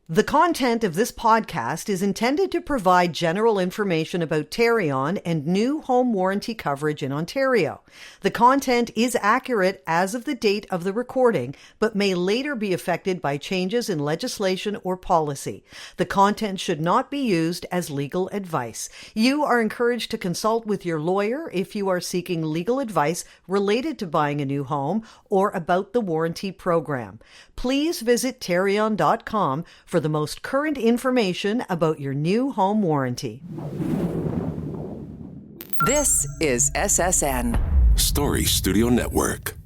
The content of this podcast is intended to provide general information about Tarion and new home warranty coverage in Ontario. The content is accurate as of the date of the recording, but may later be affected by changes in legislation or policy. The content should not be used as legal advice. You are encouraged to consult with your lawyer if you are seeking legal advice related to buying a new home or about the warranty program. Please visit Tarion.com for the most current information about your new home warranty. This is SSN Story Studio Network.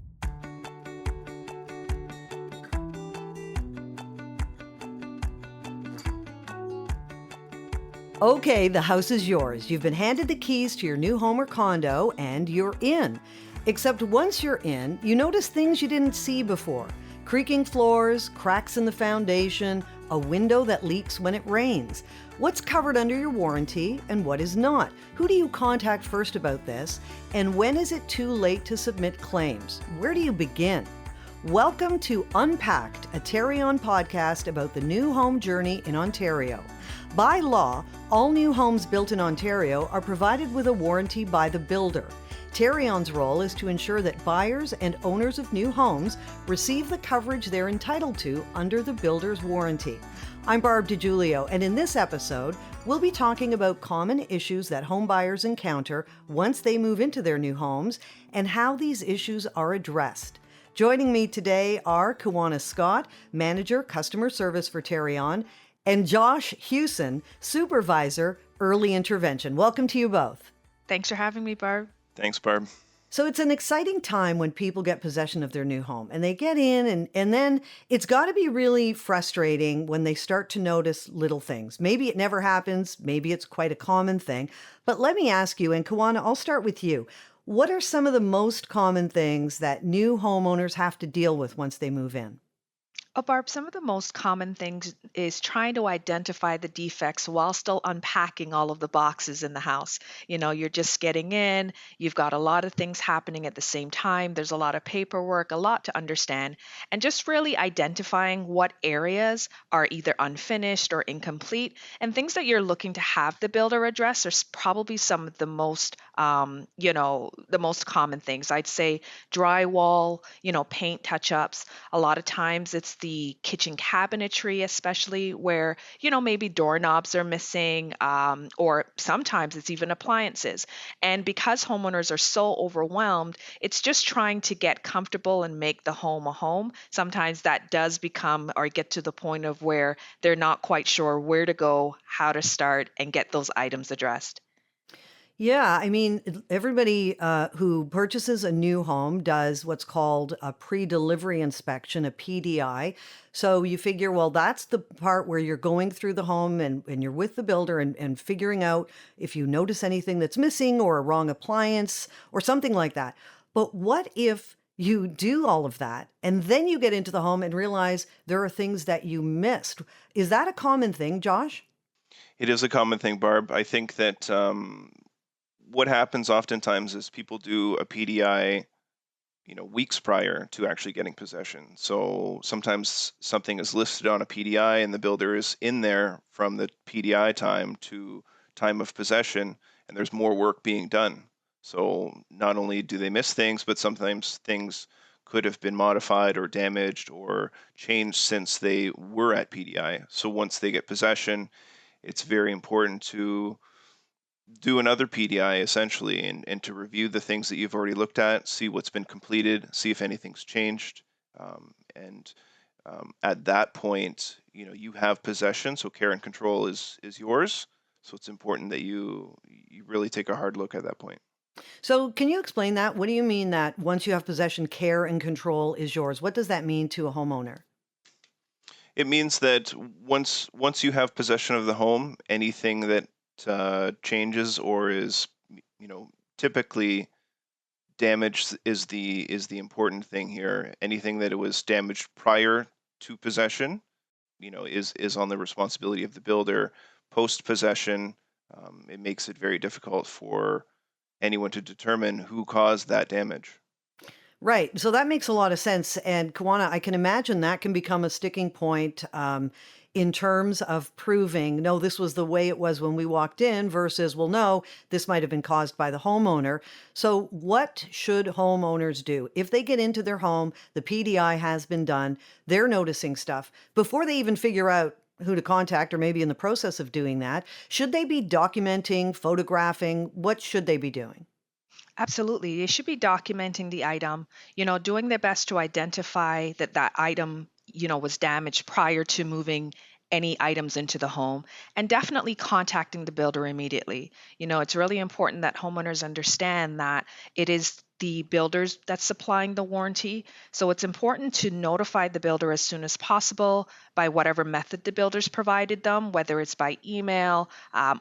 Okay, the house is yours. You've been handed the keys to your new home or condo, and you're in. Except once you're in, you notice things you didn't see before. Creaking floors, cracks in the foundation, a window that leaks when it rains. What's covered under your warranty and what is not? Who do you contact first about this? And when is it too late to submit claims? Where do you begin? Welcome to Unpacked, a Tarion podcast about the new home journey in Ontario. By law, all new homes built in Ontario are provided with a warranty by the builder. Tarion's role is to ensure that buyers and owners of new homes receive the coverage they're entitled to under the builder's warranty. I'm Barb DiGiulio, and in this episode, we'll be talking about common issues that home buyers encounter once they move into their new homes and how these issues are addressed. Joining me today are Kiwana Scott, Manager, Customer Service for Tarion, and Josh Huson, Supervisor, Early Intervention. Welcome to you both. Thanks for having me, Barb. Thanks, Barb. So it's an exciting time when people get possession of their new home and they get in and then it's got to be really frustrating when they start to notice little things. Maybe it never happens. Maybe it's quite a common thing. But let me ask you, and Kiwana, I'll start with you. What are some of the most common things that new homeowners have to deal with once they move in? Oh, Barb, some of the most common things is trying to identify the defects while still unpacking all of the boxes in the house. You know, you're just getting in, you've got a lot of things happening at the same time, there's a lot of paperwork, a lot to understand, and just really identifying what areas are either unfinished or incomplete, and things that you're looking to have the builder address are probably some of the most, the most common things. I'd say drywall, paint touch-ups. A lot of times it's the kitchen cabinetry, especially where, maybe doorknobs are missing, or sometimes it's even appliances. And because homeowners are so overwhelmed, it's just trying to get comfortable and make the home a home. Sometimes that does become or get to the point of where they're not quite sure where to go, how to start, and get those items addressed. Yeah, I mean, everybody who purchases a new home does what's called a pre-delivery inspection, a PDI. So you figure, well, that's the part where you're going through the home and you're with the builder and figuring out if you notice anything that's missing or a wrong appliance or something like that. But what if you do all of that and then you get into the home and realize there are things that you missed? Is that a common thing, Josh? It is a common thing, Barb. I think that what happens oftentimes is people do a PDI, weeks prior to actually getting possession. So sometimes something is listed on a PDI and the builder is in there from the PDI time to time of possession, and there's more work being done. So not only do they miss things, but sometimes things could have been modified or damaged or changed since they were at PDI. So once they get possession, it's very important to do another PDI essentially and to review the things that you've already looked at, see what's been completed, see if anything's changed. At that point, you have possession, so care and control is yours. So it's important that you really take a hard look at that point. So can you explain that? What do you mean that once you have possession, care and control is yours? What does that mean to a homeowner? It means that once you have possession of the home, anything that changes or is, typically damaged is the important thing here. Anything that it was damaged prior to possession, is on the responsibility of the builder. Post possession, it makes it very difficult for anyone to determine who caused that damage. Right. So that makes a lot of sense. And Kiwana, I can imagine that can become a sticking point in terms of proving, no, this was the way it was when we walked in versus, well, no, this might have been caused by the homeowner. So what should homeowners do? If they get into their home, the PDI has been done, they're noticing stuff. Before they even figure out who to contact or maybe in the process of doing that, should they be documenting, photographing? What should they be doing? Absolutely. They should be documenting the item, doing their best to identify that that item, was damaged prior to moving any items into the home, and definitely contacting the builder immediately. It's really important that homeowners understand that it is the builders that's supplying the warranty. So it's important to notify the builder as soon as possible by whatever method the builders provided them, whether it's by email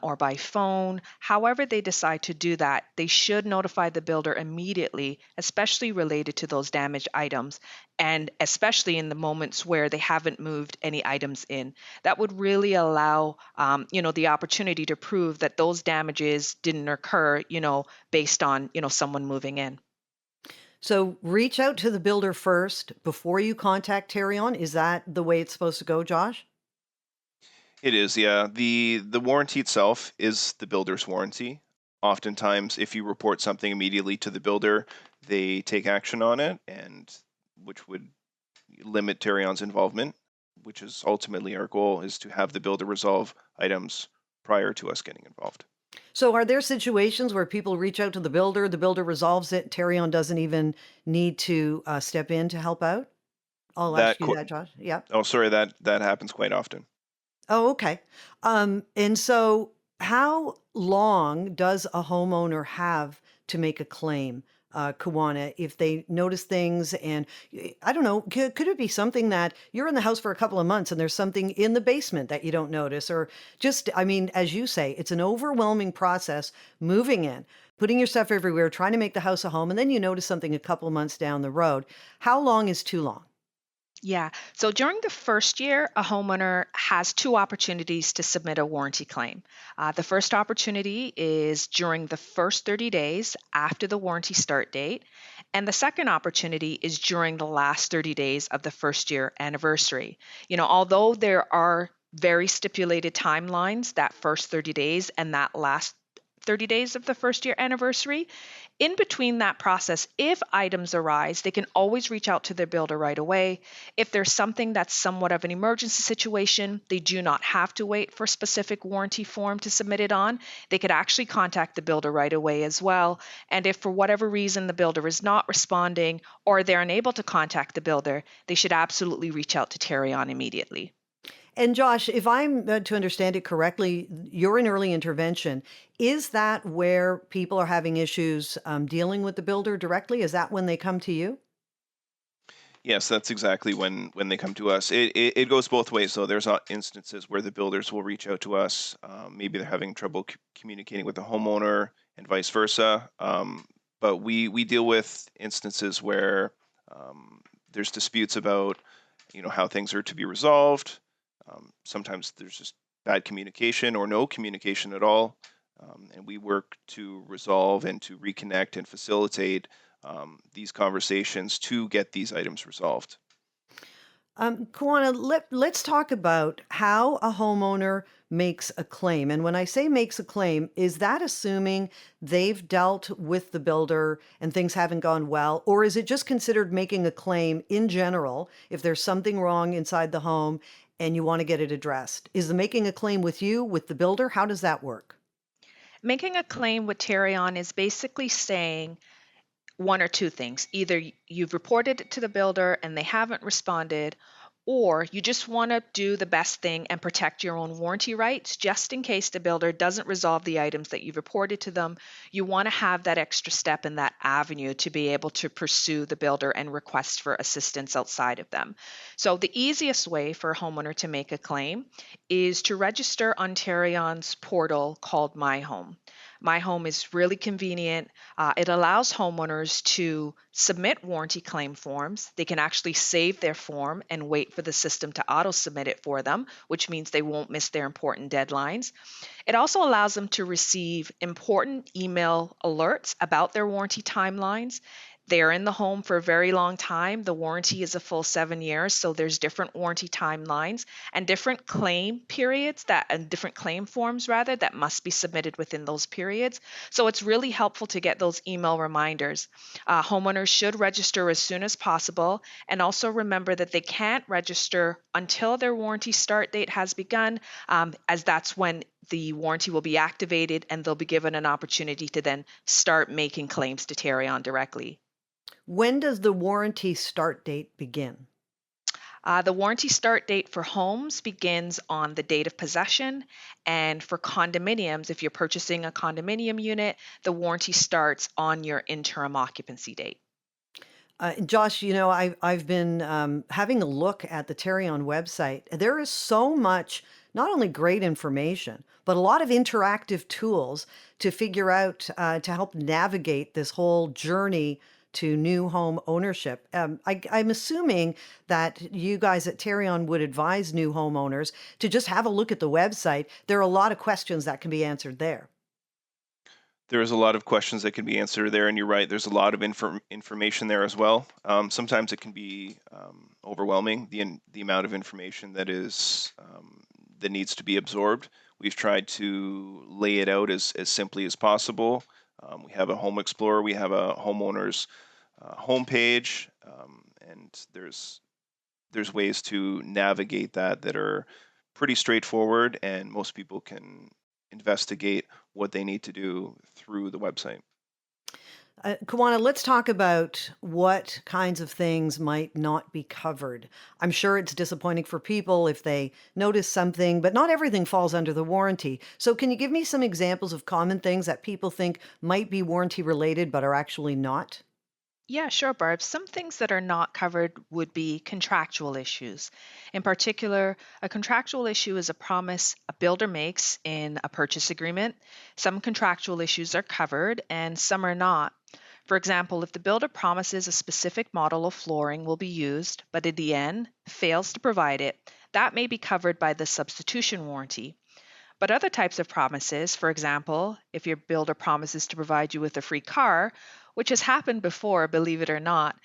or by phone. However, they decide to do that, they should notify the builder immediately, especially related to those damaged items, and especially in the moments where they haven't moved any items in. That would really allow, the opportunity to prove that those damages didn't occur, based on, someone moving in. So reach out to the builder first before you contact Tarion. Is that the way it's supposed to go, Josh? It is, yeah. The warranty itself is the builder's warranty. Oftentimes, if you report something immediately to the builder, they take action on it, and which would limit Tarion's involvement, which is ultimately our goal, is to have the builder resolve items prior to us getting involved. So are there situations where people reach out to the builder resolves it, Tarion doesn't even need to step in to help out? I'll ask That you that, Josh. Yeah. Oh, sorry, that happens quite often. Oh, okay. And so how long does a homeowner have to make a claim, Kiwana, if they notice things and I don't know, could it be something that you're in the house for a couple of months and there's something in the basement that you don't notice or just, I mean, as you say, it's an overwhelming process moving in, putting your stuff everywhere, trying to make the house a home, and then you notice something a couple of months down the road. How long is too long? Yeah. So during the first year, a homeowner has two opportunities to submit a warranty claim. The first opportunity is during the first 30 days after the warranty start date. And the second opportunity is during the last 30 days of the first year anniversary. Although there are very stipulated timelines, that first 30 days and that last 30 days of the first year anniversary. In between that process, if items arise, they can always reach out to their builder right away. If there's something that's somewhat of an emergency situation, they do not have to wait for a specific warranty form to submit it on. They could actually contact the builder right away as well. And if for whatever reason the builder is not responding or they're unable to contact the builder, they should absolutely reach out to Tarion immediately. And Josh, if I'm to understand it correctly, you're in early intervention. Is that where people are having issues dealing with the builder directly? Is that when they come to you? Yes, that's exactly when they come to us. It goes both ways. So there's instances where the builders will reach out to us. Maybe they're having trouble communicating with the homeowner and vice versa. But we deal with instances where there's disputes about how things are to be resolved. Sometimes there's just bad communication or no communication at all. And we work to resolve and to reconnect and facilitate these conversations to get these items resolved. Kiwana, let's talk about how a homeowner makes a claim. And when I say makes a claim, is that assuming they've dealt with the builder and things haven't gone well? Or is it just considered making a claim in general if there's something wrong inside the home and you want to get it addressed? Is the making a claim with you, with the builder? How does that work? Making a claim with Tarion is basically saying one or two things. Either you've reported it to the builder and they haven't responded, or you just want to do the best thing and protect your own warranty rights just in case the builder doesn't resolve the items that you've reported to them. You want to have that extra step in that avenue to be able to pursue the builder and request for assistance outside of them. So the easiest way for a homeowner to make a claim is to register on Tarion's portal called My Home. My Home is really convenient. It allows homeowners to submit warranty claim forms. They can actually save their form and wait for the system to auto submit it for them, which means they won't miss their important deadlines. It also allows them to receive important email alerts about their warranty timelines. they're in the home for a very long time. The warranty is a full 7 years, so there's different warranty timelines and different claim periods and different claim forms rather that must be submitted within those periods. So it's really helpful to get those email reminders. Homeowners should register as soon as possible, and also remember that they can't register until their warranty start date has begun, as that's when the warranty will be activated and they'll be given an opportunity to then start making claims to Tarion directly. When does the warranty start date begin? The warranty start date for homes begins on the date of possession, and for condominiums, if you're purchasing a condominium unit, the warranty starts on your interim occupancy date. Josh, I've been having a look at the Tarion website. There is so much, not only great information, but a lot of interactive tools to figure out, to help navigate this whole journey to new home ownership. I'm assuming that you guys at Tarion would advise new homeowners to just have a look at the website. There are a lot of questions that can be answered there. There's a lot of questions that can be answered there, and you're right. There's a lot of information there as well. Sometimes it can be overwhelming, the amount of information that needs to be absorbed. We've tried to lay it out as simply as possible. We have a home explorer, we have a homeowner's homepage, and there's ways to navigate that are pretty straightforward, and most people can investigate what they need to do through the website. Kiwana, let's talk about what kinds of things might not be covered. I'm sure it's disappointing for people if they notice something, but not everything falls under the warranty. So, can you give me some examples of common things that people think might be warranty related but are actually not? Yeah, sure, Barb. Some things that are not covered would be contractual issues. In particular, a contractual issue is a promise a builder makes in a purchase agreement. Some contractual issues are covered and some are not. For example, if the builder promises a specific model of flooring will be used, but in the end fails to provide it, that may be covered by the substitution warranty. But other types of promises, for example, if your builder promises to provide you with a free car, which has happened before, believe it or not,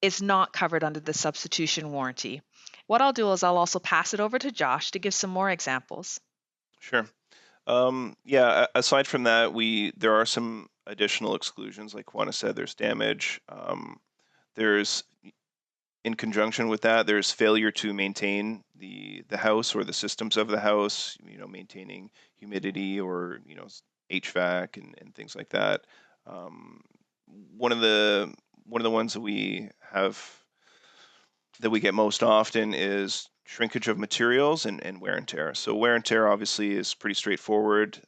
is not covered under the substitution warranty. What I'll do is I'll also pass it over to Josh to give some more examples. Sure. Yeah. Aside from that, there are some additional exclusions. Like Juana said, there's damage. There's In conjunction with that, there's failure to maintain the house or the systems of the house. Maintaining humidity or HVAC and things like that. Um, one of the ones that we get most often is shrinkage of materials and wear and tear. So wear and tear obviously is pretty straightforward.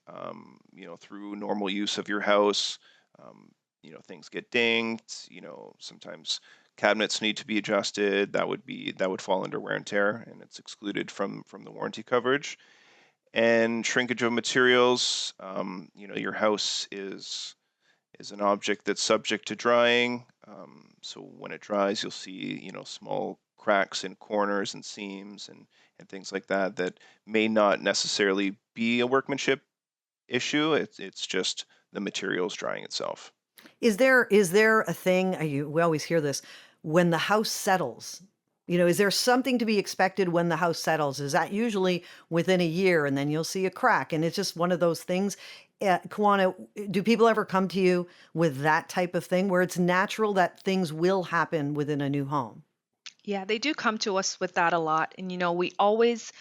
Through normal use of your house, things get dinged. Sometimes cabinets need to be adjusted. That would fall under wear and tear, and it's excluded from the warranty coverage. And shrinkage of materials. Your house is an object that's subject to drying. So when it dries, you'll see, small cracks in corners and seams and things like that may not necessarily be a workmanship issue. It's just the materials drying itself. Is there a thing, we always hear this, when the house settles? Is there something to be expected when the house settles? Is that usually within a year and then you'll see a crack? And it's just one of those things. Kiwana, do people ever come to you with that type of thing where it's natural that things will happen within a new home? Yeah, they do come to us with that a lot. And, we always,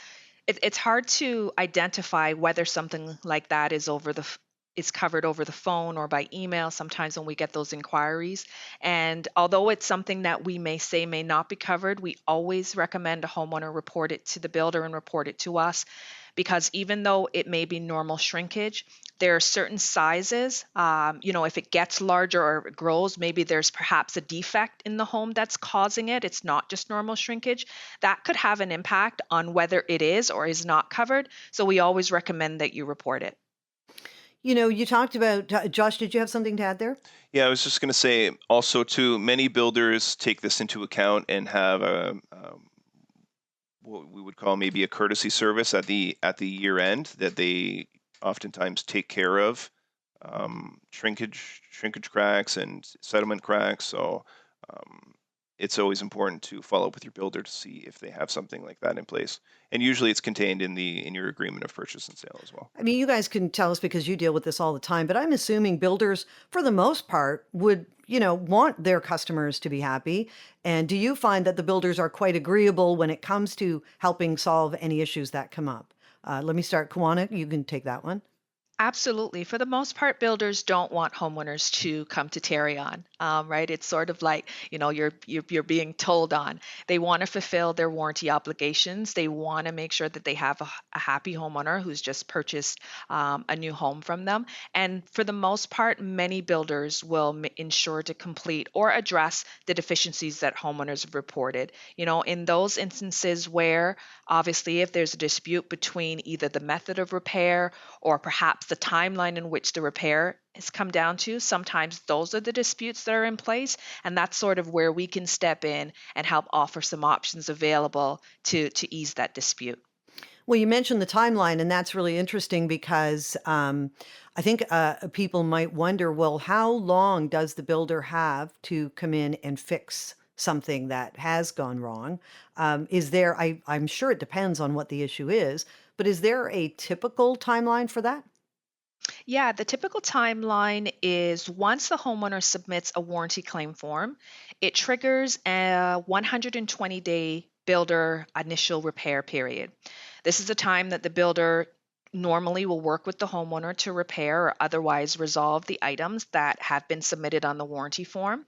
it's hard to identify whether something like that is covered over the phone or by email sometimes when we get those inquiries. And although it's something that we may say may not be covered, we always recommend a homeowner report it to the builder and report it to us, because even though it may be normal shrinkage, there are certain sizes. If it gets larger or it grows, maybe there's perhaps a defect in the home that's causing it. It's not just normal shrinkage. That could have an impact on whether it is or is not covered. So we always recommend that you report it. You talked about, Josh, did you have something to add there? Yeah, I was just going to say also too, many builders take this into account and have what we would call maybe a courtesy service at the year end that they oftentimes take care of shrinkage cracks and settlement cracks. So um, it's always important to follow up with your builder to see if they have something like that in place. And usually it's contained in your agreement of purchase and sale as well. I mean, you guys can tell us because you deal with this all the time, but I'm assuming builders, for the most part, would, want their customers to be happy. And do you find that the builders are quite agreeable when it comes to helping solve any issues that come up? Let me start. Kiwana, you can take that one. Absolutely. For the most part, builders don't want homeowners to come to Tarion, right? It's sort of like, you're being told on. They want to fulfill their warranty obligations. They want to make sure that they have a happy homeowner who's just purchased a new home from them. And for the most part, many builders will ensure to complete or address the deficiencies that homeowners have reported. In those instances where, obviously, if there's a dispute between either the method of repair or perhaps the timeline in which the repair has come down to, sometimes those are the disputes that are in place. And that's sort of where we can step in and help offer some options available to ease that dispute. Well, you mentioned the timeline, and that's really interesting because I think people might wonder, well, how long does the builder have to come in and fix something that has gone wrong? I'm sure it depends on what the issue is, but is there a typical timeline for that? Yeah, the typical timeline is once the homeowner submits a warranty claim form, it triggers a 120-day builder initial repair period. This is the time that the builder normally will work with the homeowner to repair or otherwise resolve the items that have been submitted on the warranty form.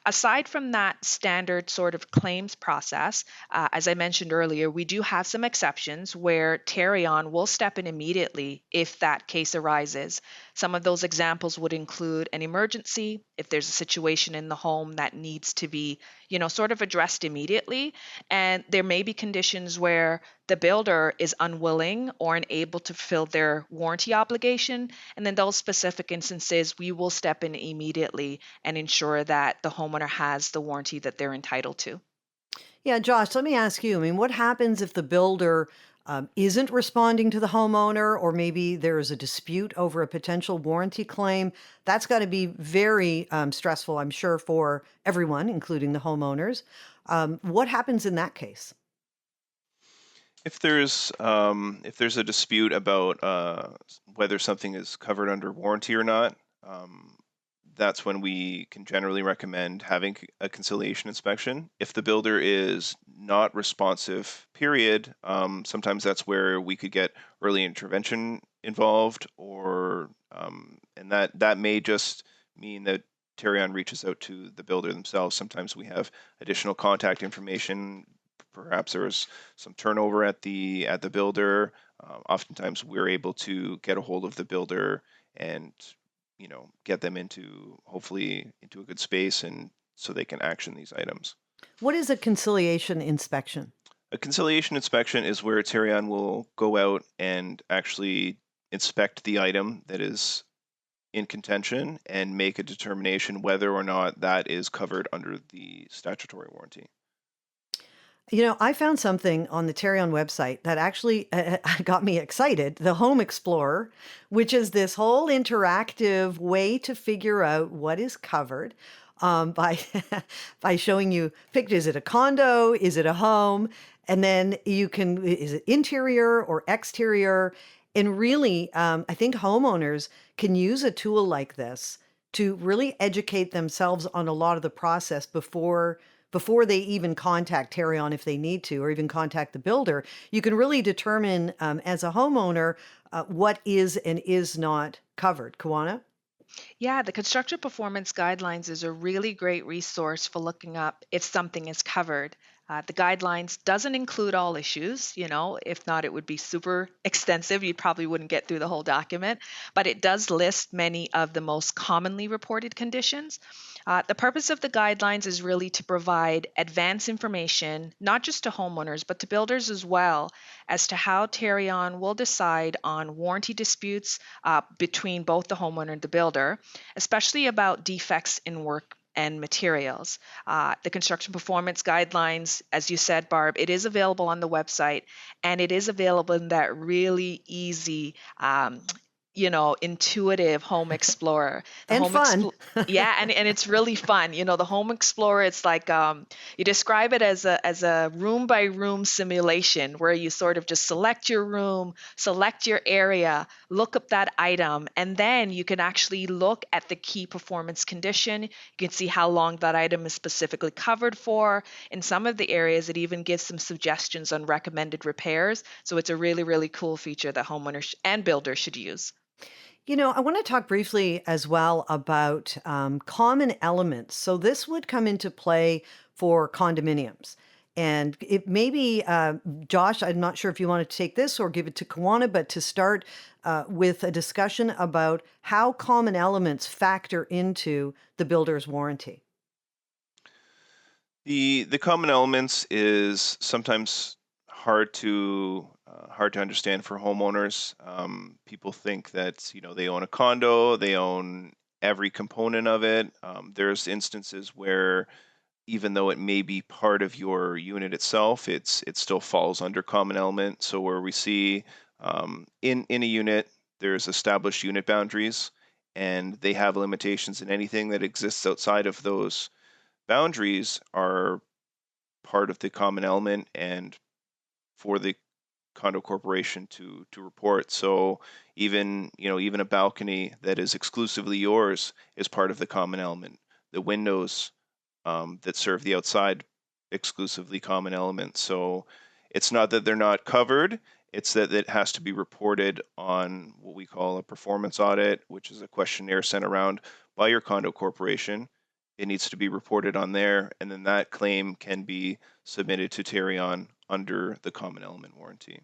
Aside from that standard sort of claims process, as I mentioned earlier, we do have some exceptions where Tarion will step in immediately if that case arises. Some of those examples would include an emergency, if there's a situation in the home that needs to be, sort of addressed immediately. And there may be conditions where the builder is unwilling or unable to fulfill their warranty obligation. And in those specific instances, we will step in immediately and ensure that the homeowner has the warranty that they're entitled to. Yeah, Josh, let me ask you. I mean, what happens if the builder isn't responding to the homeowner, or maybe there's a dispute over a potential warranty claim? That's got to be very stressful, I'm sure, for everyone, including the homeowners. What happens in that case? If there's a dispute about whether something is covered under warranty or not, that's when we can generally recommend having a conciliation inspection. If the builder is not responsive, period, sometimes that's where we could get early intervention involved, and that may just mean that Tarion reaches out to the builder themselves. Sometimes we have additional contact information. Perhaps there was some turnover at the builder. Oftentimes we're able to get a hold of the builder and get them hopefully into a good space, and so they can action these items. What is a conciliation inspection? A conciliation inspection is where Tarion will go out and actually inspect the item that is in contention and make a determination whether or not that is covered under the statutory warranty. I found something on the Tarion website that actually got me excited. The Home Explorer, which is this whole interactive way to figure out what is covered by by showing you pictures. Is it a condo? Is it a home? And then is it interior or exterior? And really, I think homeowners can use a tool like this to really educate themselves on a lot of the process before they even contact Tarion if they need to, or even contact the builder. You can really determine as a homeowner what is and is not covered. Kiwana? Yeah, the construction performance guidelines is a really great resource for looking up if something is covered. The guidelines doesn't include all issues, if not, it would be super extensive. You probably wouldn't get through the whole document, but it does list many of the most commonly reported conditions. The purpose of the guidelines is really to provide advance information, not just to homeowners, but to builders as well, as to how Tarion will decide on warranty disputes between both the homeowner and the builder, especially about defects in work and materials. The construction performance guidelines, as you said, Barb, it is available on the website, and it is available in that really easy intuitive Home Explorer. The And fun. Yeah, and it's really fun. The Home Explorer, it's like you describe it as a room by room simulation where you sort of just select your room, select your area, look up that item, and then you can actually look at the key performance condition. You can see how long that item is specifically covered for. In some of the areas, it even gives some suggestions on recommended repairs. So it's a really, really cool feature that homeowners and builders should use. I want to talk briefly as well about common elements. So this would come into play for condominiums. And it maybe, Josh, I'm not sure if you want to take this or give it to Kiwana, but to start with a discussion about how common elements factor into the builder's warranty. The common elements is sometimes hard to understand for homeowners. People think that they own a condo, they own every component of it. There's instances where even though it may be part of your unit itself, it still falls under common element. So where we see in a unit, there's established unit boundaries, and they have limitations, and anything that exists outside of those boundaries are part of the common element and for the condo corporation to report. So even a balcony that is exclusively yours is part of the common element. The windows that serve the outside, exclusively common element. So it's not that they're not covered, it's that it has to be reported on what we call a performance audit, which is a questionnaire sent around by your condo corporation. It needs to be reported on there, and then that claim can be submitted to Tarion under the common element warranty.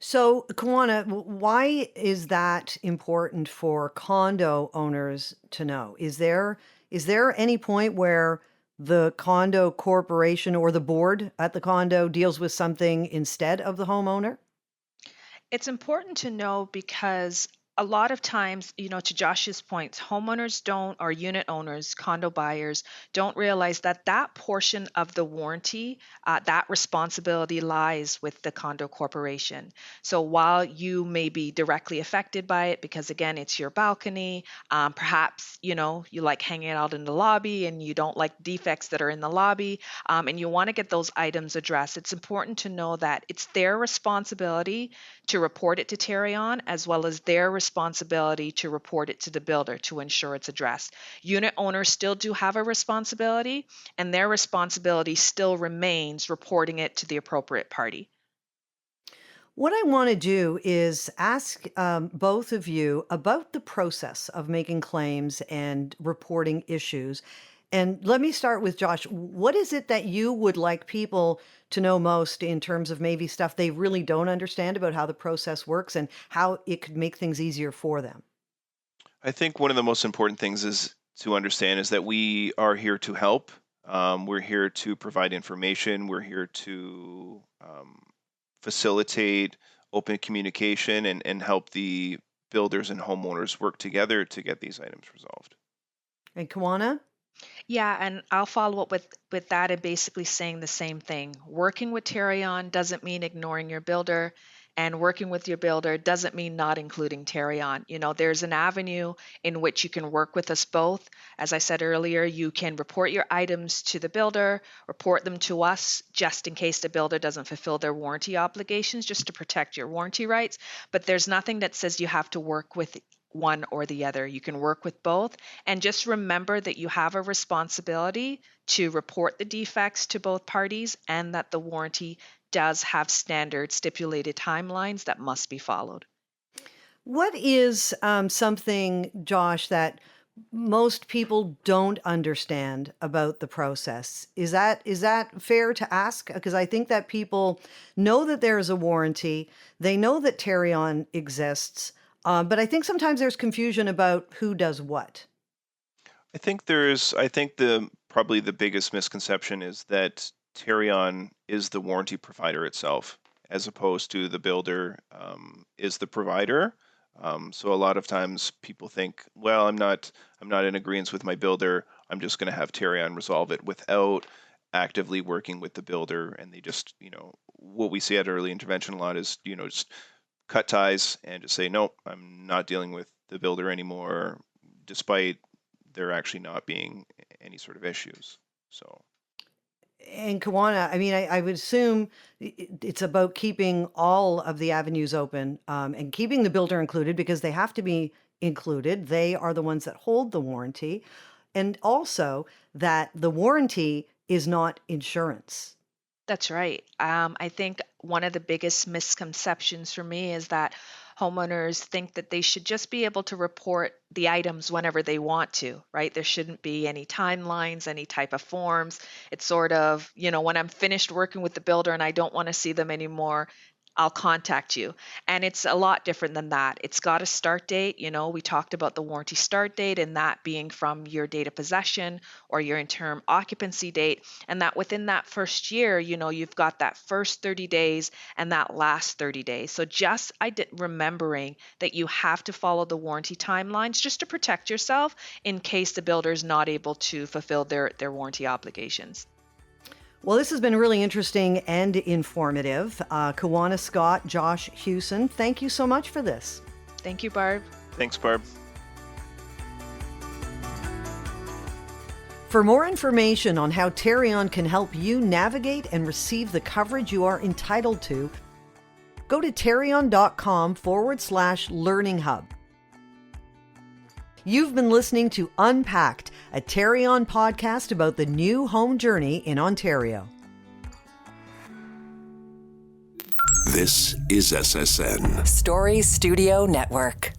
So, Kiwana, why is that important for condo owners to know? Is there any point where the condo corporation or the board at the condo deals with something instead of the homeowner? It's important to know because a lot of times, to Josh's points, homeowners don't, or unit owners, condo buyers, don't realize that that portion of the warranty, that responsibility lies with the condo corporation. So while you may be directly affected by it, because again, it's your balcony, perhaps, you like hanging out in the lobby and you don't like defects that are in the lobby, and you want to get those items addressed, it's important to know that it's their responsibility to report it to Tarion, as well as their responsibility to report it to the builder to ensure it's addressed. Unit owners still do have a responsibility, and their responsibility still remains reporting it to the appropriate party. What I want to do is ask both of you about the process of making claims and reporting issues. And let me start with Josh. What is it that you would like people to know most in terms of maybe stuff they really don't understand about how the process works and how it could make things easier for them? I think one of the most important things is to understand is that we are here to help. We're here to provide information. We're here to facilitate open communication and help the builders and homeowners work together to get these items resolved. And Kawana? Yeah, and I'll follow up with that and basically saying the same thing. Working with Tarion doesn't mean ignoring your builder, and working with your builder doesn't mean not including Tarion. There's an avenue in which you can work with us both. As I said earlier, you can report your items to the builder, report them to us just in case the builder doesn't fulfill their warranty obligations, just to protect your warranty rights. But there's nothing that says you have to work with one or the other. You can work with both. And just remember that you have a responsibility to report the defects to both parties and that the warranty does have standard stipulated timelines that must be followed. What is something, Josh, that most people don't understand about the process? Is that fair to ask? Because I think that people know that there is a warranty, they know that Tarion exists, but I think sometimes there's confusion about who does what. I think the probably the biggest misconception is that Tarion is the warranty provider itself, as opposed to the builder is the provider. So a lot of times people think, well, I'm not in agreement with my builder. I'm just going to have Tarion resolve it without actively working with the builder. And they just, what we see at early intervention a lot is, just cut ties and just say, nope, I'm not dealing with the builder anymore, despite there actually not being any sort of issues. So. And Kiwana, I mean, I would assume it's about keeping all of the avenues open, and keeping the builder included, because they have to be included. They are the ones that hold the warranty. And also that the warranty is not insurance. That's right. I think one of the biggest misconceptions for me is that homeowners think that they should just be able to report the items whenever they want to, right? There shouldn't be any timelines, any type of forms. It's sort of, when I'm finished working with the builder and I don't want to see them anymore, I'll contact you. And it's a lot different than that. It's got a start date. We talked about the warranty start date and that being from your date of possession or your interim occupancy date. And that within that first year, you've got that first 30 days and that last 30 days. So just remembering that you have to follow the warranty timelines just to protect yourself in case the builder is not able to fulfill their warranty obligations. Well, this has been really interesting and informative. Kiwana Scott, Josh Huson, thank you so much for this. Thank you, Barb. Thanks, Barb. For more information on how Tarion can help you navigate and receive the coverage you are entitled to, go to tarion.com/learning hub. You've been listening to Unpacked, a Tarion podcast about the new home journey in Ontario. This is SSN. Story Studio Network.